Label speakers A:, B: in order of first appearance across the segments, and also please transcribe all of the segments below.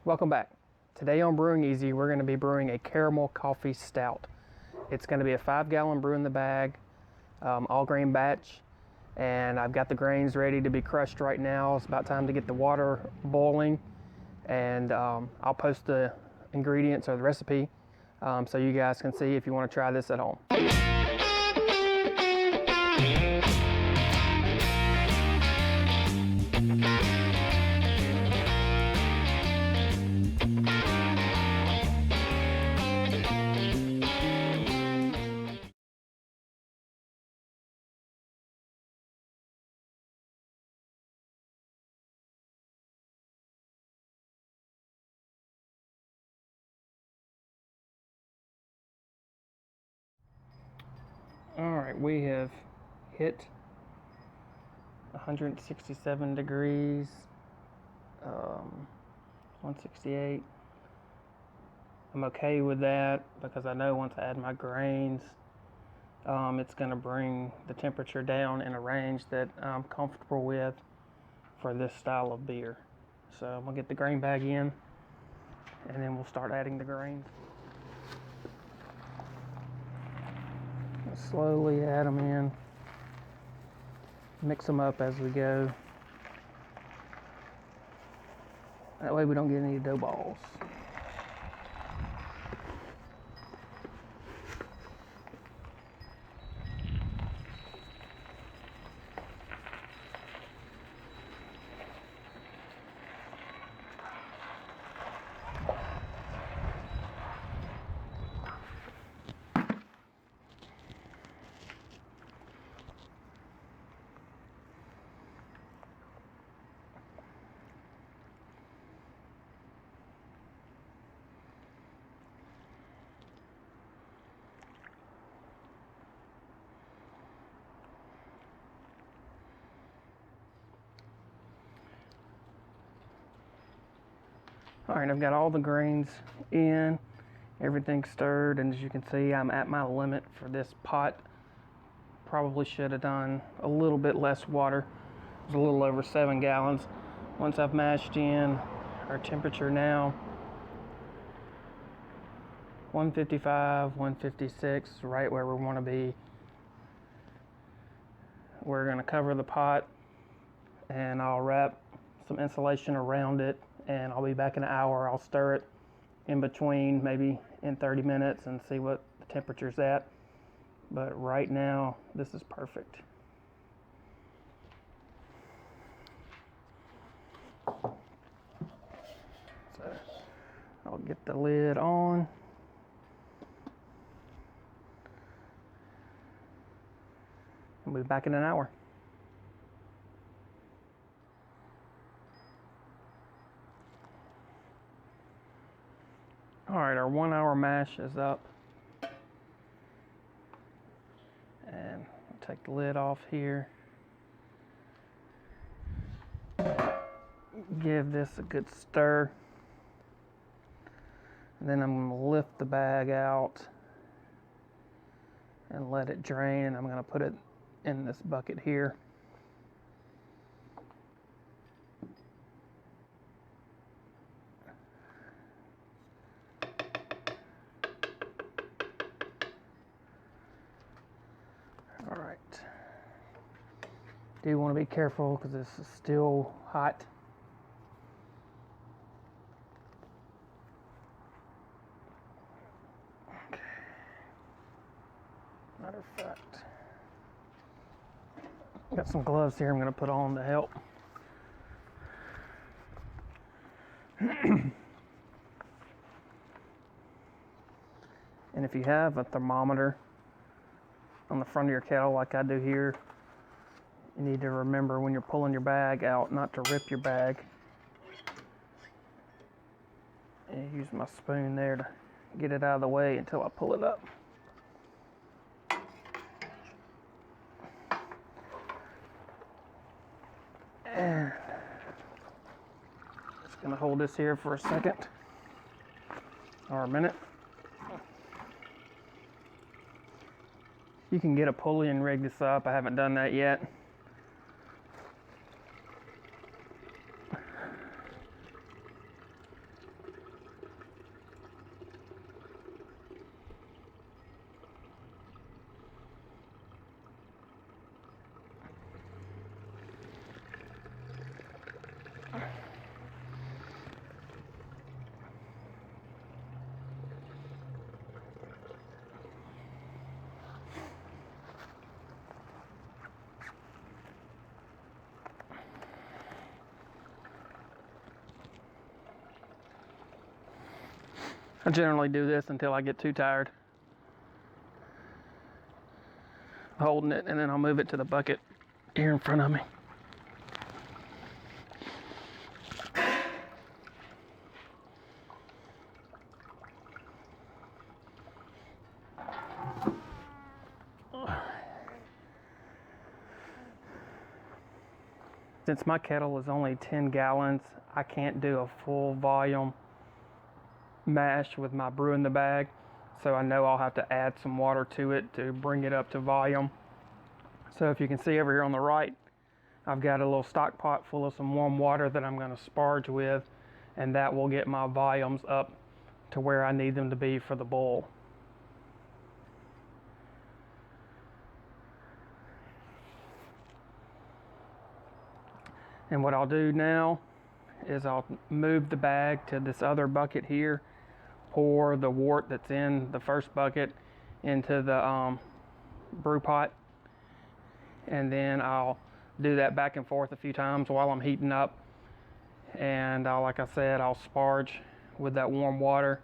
A: Welcome back. Today on Brewing Easy, we're going to be brewing a Caramel Coffee Stout. It's going to be a 5-gallon brew in the bag, all grain batch, and I've got the grains ready to be crushed right now. It's about time to get the water boiling, and I'll post the ingredients or the recipe so you guys can see if you want to try this at home. Alright, we have hit 167 degrees, 168. I'm okay with that because I know once I add my grains, it's going to bring the temperature down in a range that I'm comfortable with for this style of beer. So I'm going to get the grain bag in, and then we'll start adding the grains. Slowly add them in, mix them up as we go. That way we don't get any dough balls. Alright, I've got all the grains in, everything stirred, and as you can see, I'm at my limit for this pot. Probably should have done a little bit less water. It's a little over 7 gallons. Once I've mashed in our temperature now, 155, 156, right where we want to be. We're going to cover the pot, and I'll wrap some insulation around it, and I'll be back in an hour. I'll stir it in between, maybe in 30 minutes, and see what the temperature's at. But right now, this is perfect. So I'll get the lid on. I'll be back in an hour. Alright, our 1 hour mash is up. And I'll take the lid off here. Give this a good stir. And then I'm going to lift the bag out and let it drain, and I'm going to put it in this bucket here. Alright, do want to be careful because this is still hot. Okay. Matter of fact, got some gloves here I'm going to put on to help. And if you have a thermometer on the front of your kettle like I do here, you need to remember when you're pulling your bag out not to rip your bag. And use my spoon there to get it out of the way until I pull it up. And just gonna hold this here for a second or a minute. You can get a pulley and rig this up. I haven't done that yet. I generally do this until I get too tired holding it, and then I'll move it to the bucket here in front of me. Since my kettle is only 10 gallons, I can't do a full volume mash with my brew in the bag. So I know I'll have to add some water to it to bring it up to volume. So if you can see over here on the right, I've got a little stock pot full of some warm water that I'm going to sparge with, and that will get my volumes up to where I need them to be for the boil. And what I'll do now is I'll move the bag to this other bucket here, pour the wort that's in the first bucket into the brew pot, and then I'll do that back and forth a few times while I'm heating up. And like I said, I'll sparge with that warm water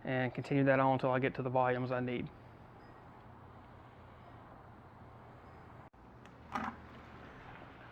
A: and continue that on until I get to the volumes I need.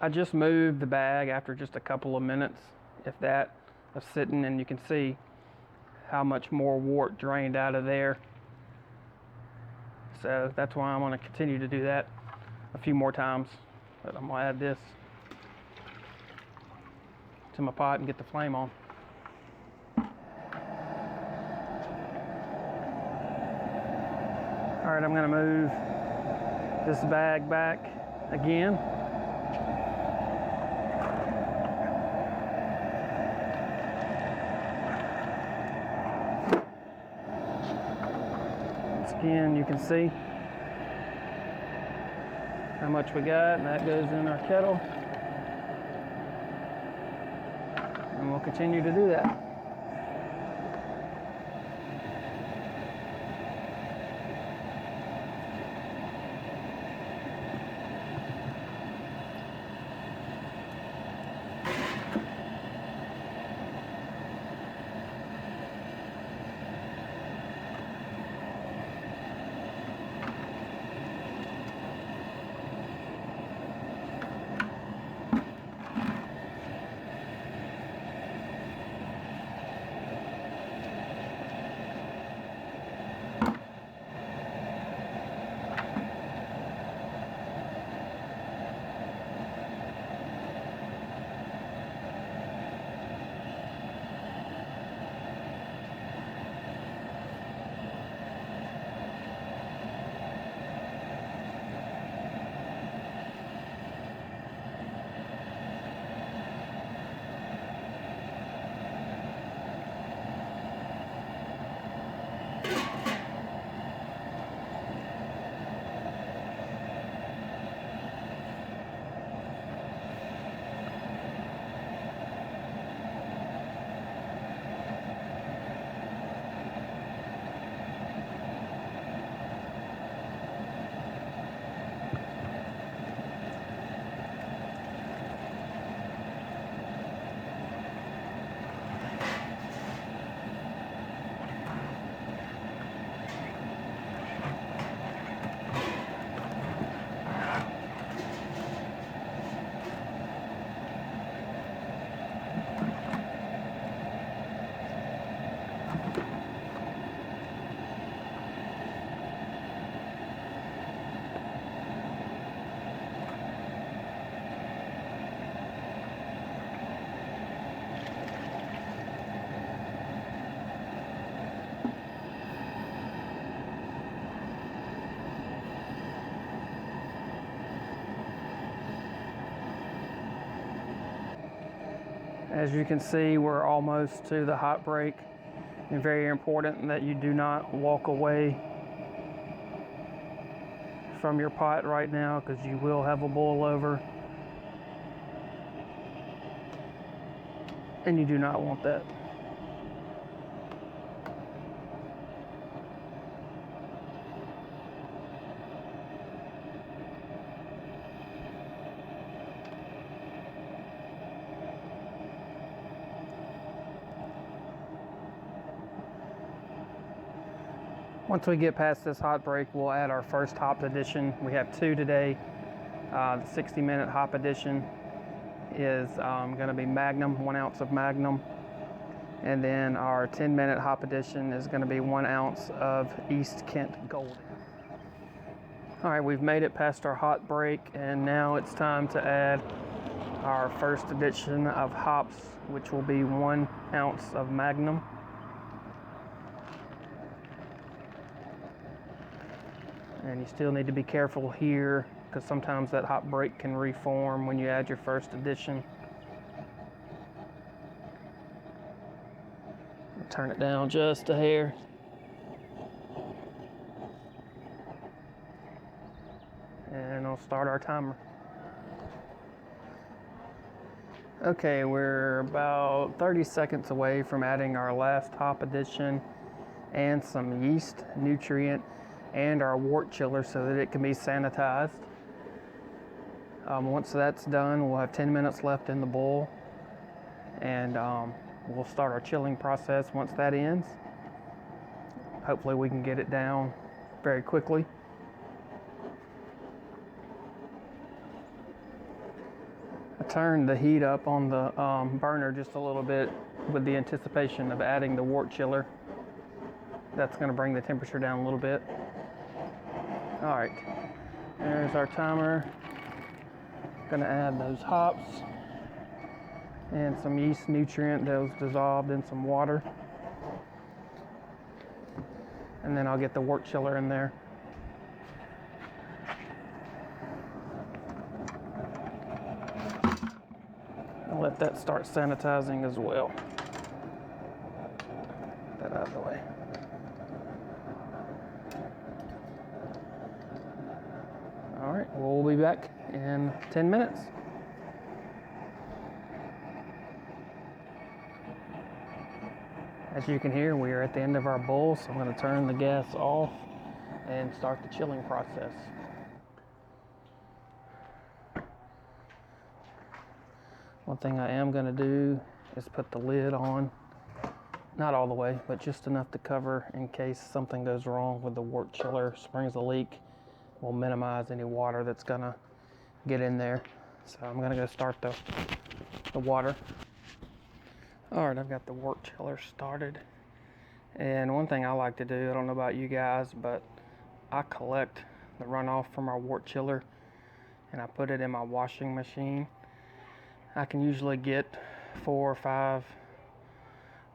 A: I just moved the bag after just a couple of minutes, if that, of sitting, and you can see how much more wort drained out of there. So that's why I'm going to continue to do that a few more times. But I'm going to add this to my pot and get the flame on. All right, I'm going to move this bag back again. Again, you can see how much we got, and that goes in our kettle. And we'll continue to do that. As you can see, we're almost to the hot break, and very important that you do not walk away from your pot right now, because you will have a boil over, and you do not want that. Once we get past this hot break, we'll add our first hop addition. We have two today. The 60-minute hop addition is going to be Magnum, 1 ounce of Magnum. And then our 10-minute hop addition is going to be 1 ounce of East Kent Goldings. All right, we've made it past our hot break, and now it's time to add our first addition of hops, which will be 1 ounce of Magnum. And you still need to be careful here because sometimes that hop break can reform when you add your first addition. Turn it down just a hair. And I'll start our timer. Okay, we're about 30 seconds away from adding our last hop addition and some Yeast Nutrient and our wort chiller so that it can be sanitized. Once that's done, we'll have 10 minutes left in the bowl, and we'll start our chilling process once that ends. Hopefully we can get it down very quickly. I turned the heat up on the burner just a little bit with the anticipation of adding the wort chiller. That's going to bring the temperature down a little bit. All right, there's our timer. Going to add those hops and some Yeast Nutrient that was dissolved in some water. And then I'll get the wort chiller in there. I'll let that start sanitizing as well. Get that out of the way. All right, we'll be back in 10 minutes. As you can hear, we are at the end of our bowl, so I'm going to turn the gas off and start the chilling process. One thing I am going to do is put the lid on, not all the way, but just enough to cover in case something goes wrong with the wort chiller, springs a leak. We'll minimize any water that's going to get in there. So I'm going to go start the water. All right, I've got the wort chiller started. And one thing I like to do, I don't know about you guys, but I collect the runoff from our wort chiller and I put it in my washing machine. I can usually get 4 or 5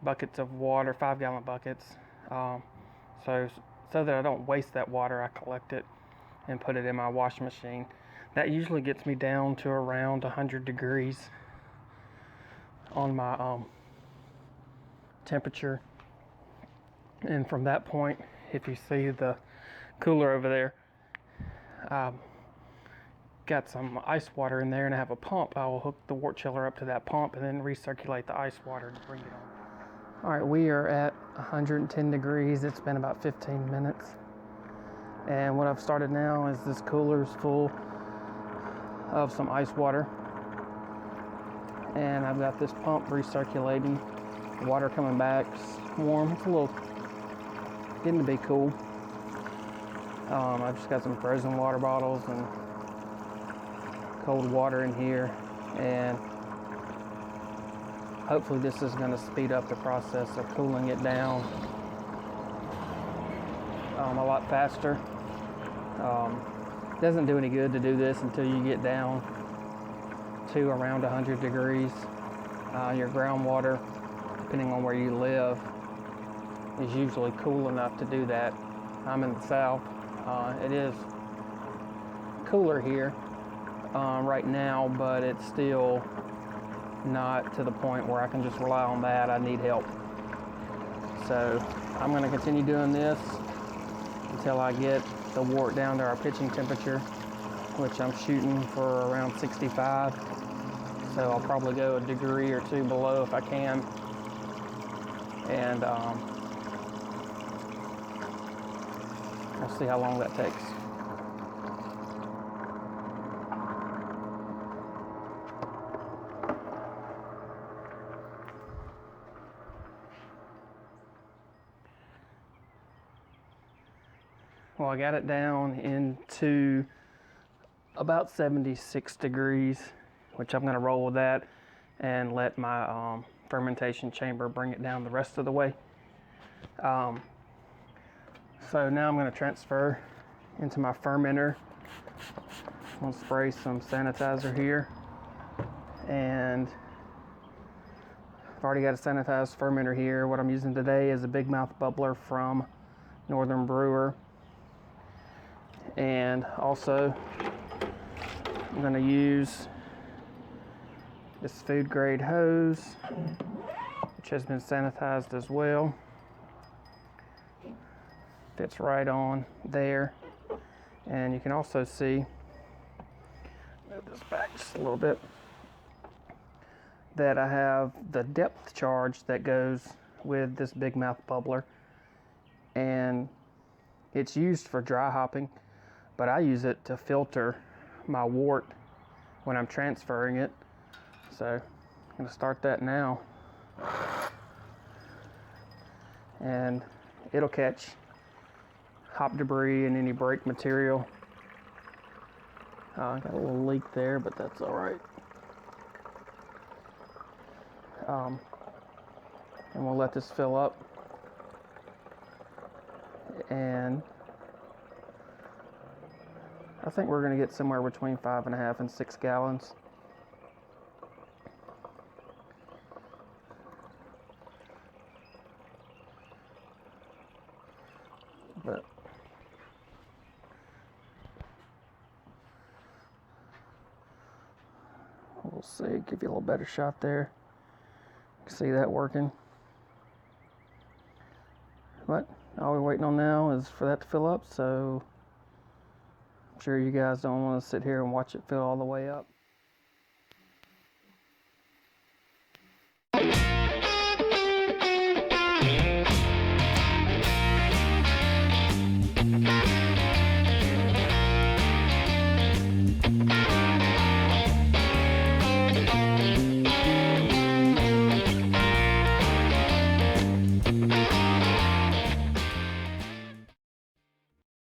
A: buckets of water, 5-gallon buckets. So that I don't waste that water, I collect it and put it in my washing machine. That usually gets me down to around 100 degrees on my temperature. And from that point, if you see the cooler over there, got some ice water in there and I have a pump. I will hook the wort chiller up to that pump and then recirculate the ice water to bring it on. All right, we are at 110 degrees. It's been about 15 minutes. And what I've started now is this cooler is full of some ice water. And I've got this pump recirculating. The water coming back warm. It's a little getting to be cool. I've just got some frozen water bottles and cold water in here, and hopefully this is going to speed up the process of cooling it down a lot faster. Doesn't do any good to do this until you get down to around 100 degrees. Your groundwater, depending on where you live, is usually cool enough to do that. I'm in the south. It is cooler here right now, but it's still not to the point where I can just rely on that. I need help. So I'm going to continue doing this until I get the wort down to our pitching temperature, which I'm shooting for around 65. So I'll probably go a degree or 2 below if I can. And we'll see how long that takes. Well, I got it down into about 76 degrees, which I'm going to roll with that and let my fermentation chamber bring it down the rest of the way. So now I'm going to transfer into my fermenter. I'm going to spray some sanitizer here, and I've already got a sanitized fermenter here. What I'm using today is a big mouth bubbler from Northern Brewer, and also I'm going to use this food grade hose, which has been sanitized as well. Fits right on there. And you can also see, move this back just a little bit, that I have the depth charge that goes with this big mouth bubbler. And it's used for dry hopping, but I use it to filter my wort when I'm transferring it. So I'm going to start that now, and it'll catch hop debris and any brake material. I got a little leak there, but that's all right. And we'll let this fill up, and I think we're going to get somewhere between 5.5 and 6 gallons. But we'll see, give you a little better shot there. See that working. But all we're waiting on now is for that to fill up, so I'm sure you guys don't want to sit here and watch it fill all the way up.